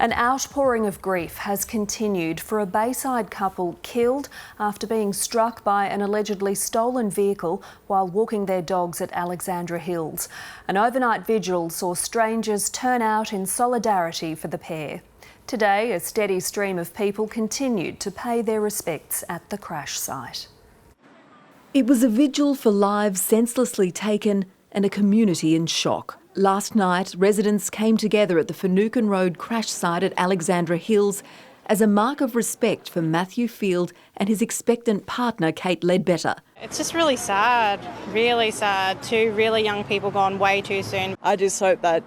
An outpouring of grief has continued for a bayside couple killed after being struck by an allegedly stolen vehicle while walking their dogs at Alexandra Hills. An overnight vigil saw strangers turn out in solidarity for the pair. Today, a steady stream of people continued to pay their respects at the crash site. It was a vigil for lives senselessly taken and a community in shock. Last night, residents came together at the Finucane Road crash site at Alexandra Hills as a mark of respect for Matthew Field and his expectant partner, Kate Leadbetter. It's just really sad. Two really young people gone way too soon. I just hope that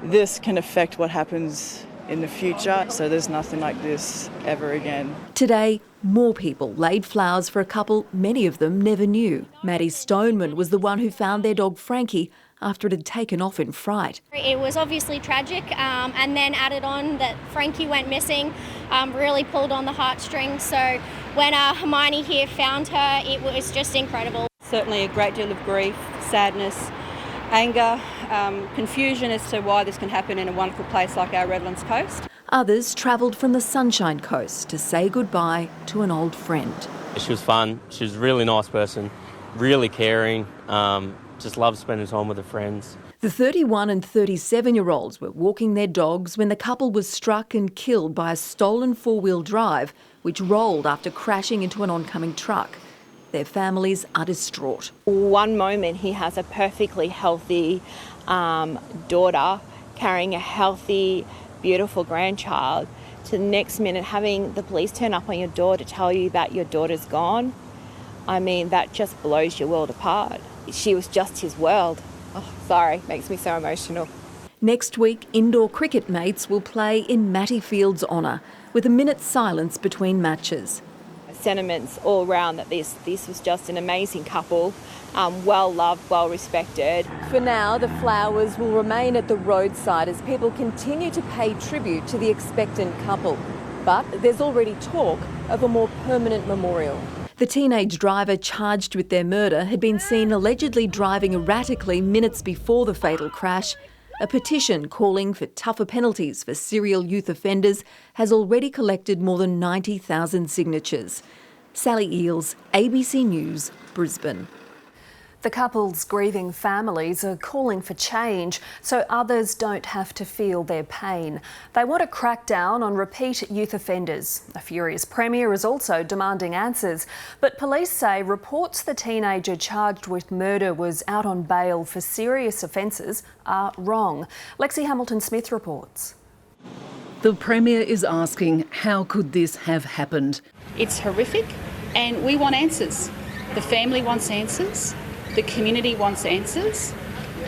this can affect what happens in the future, so there's nothing like this ever again. Today, more people laid flowers for a couple many of them never knew. Maddie Stoneman was the one who found their dog Frankie after it had taken off in fright. It was obviously tragic, and then added on that Frankie went missing, really pulled on the heartstrings. So when Hermione here found her, it was just incredible. Certainly a great deal of grief, sadness, anger, confusion as to why this can happen in a wonderful place like our Redlands coast. Others travelled from the Sunshine Coast to say goodbye to an old friend. She was fun. She was a really nice person, really caring, just loved spending time with her friends. The 31 and 37-year-olds were walking their dogs when the couple was struck and killed by a stolen four-wheel drive which rolled after crashing into an oncoming truck. Their families are distraught. One moment he has a perfectly healthy daughter carrying a healthy, beautiful grandchild, to the next minute having the police turn up on your door to tell you that your daughter's gone. I mean, that just blows your world apart. She was just his world. Oh, sorry, makes me so emotional. Next week, indoor cricket mates will play in Matty Field's honour, with a minute's silence between matches. Sentiments all round that this was just an amazing couple, well loved, well respected. For now, the flowers will remain at the roadside as people continue to pay tribute to the expectant couple. But there's already talk of a more permanent memorial. The teenage driver charged with their murder had been seen allegedly driving erratically minutes before the fatal crash. A petition calling for tougher penalties for serial youth offenders has already collected more than 90,000 signatures. Sally Eales, ABC News, Brisbane. The couple's grieving families are calling for change so others don't have to feel their pain. They want to crack down on repeat youth offenders. A furious Premier is also demanding answers. But police say reports the teenager charged with murder was out on bail for serious offences are wrong. Lexi Hamilton-Smith reports. The Premier is asking, how could this have happened? It's horrific and we want answers. The family wants answers. The community wants answers,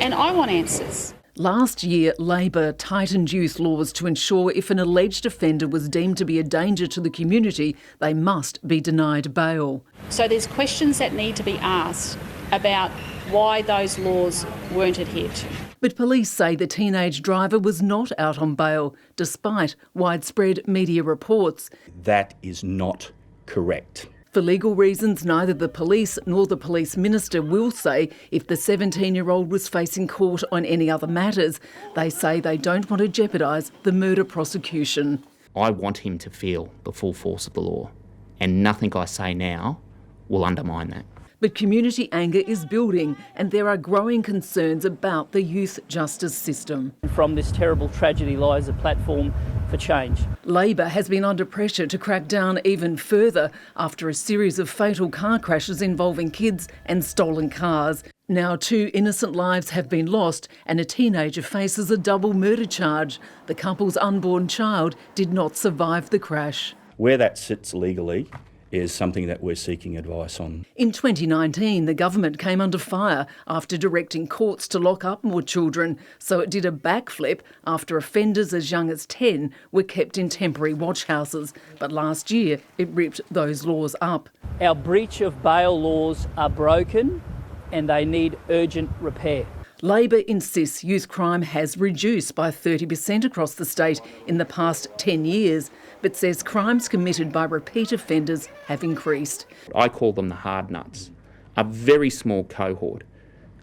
and I want answers. Last year, Labor tightened youth laws to ensure if an alleged offender was deemed to be a danger to the community, they must be denied bail. So there's questions that need to be asked about why those laws weren't adhered to. But police say the teenage driver was not out on bail, despite widespread media reports. That is not correct. For legal reasons, neither the police nor the police minister will say if the 17-year-old was facing court on any other matters. They say they don't want to jeopardise the murder prosecution. I want him to feel the full force of the law, and nothing I say now will undermine that. But community anger is building and there are growing concerns about the youth justice system. From this terrible tragedy lies a platform for change. Labor has been under pressure to crack down even further after a series of fatal car crashes involving kids and stolen cars. Now 2 innocent lives have been lost and a teenager faces a double murder charge. The couple's unborn child did not survive the crash. Where that sits legally is something that we're seeking advice on. In 2019, the government came under fire after directing courts to lock up more children, so it did a backflip after offenders as young as 10 were kept in temporary watch houses. But last year, it ripped those laws up. Our breach of bail laws are broken and they need urgent repair. Labor insists youth crime has reduced by 30% across the state in the past 10 years, but says crimes committed by repeat offenders have increased. I call them the hard nuts, a very small cohort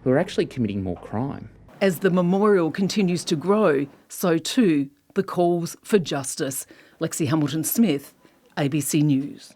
who are actually committing more crime. As the memorial continues to grow, so too the calls for justice. Lexi Hamilton-Smith, ABC News.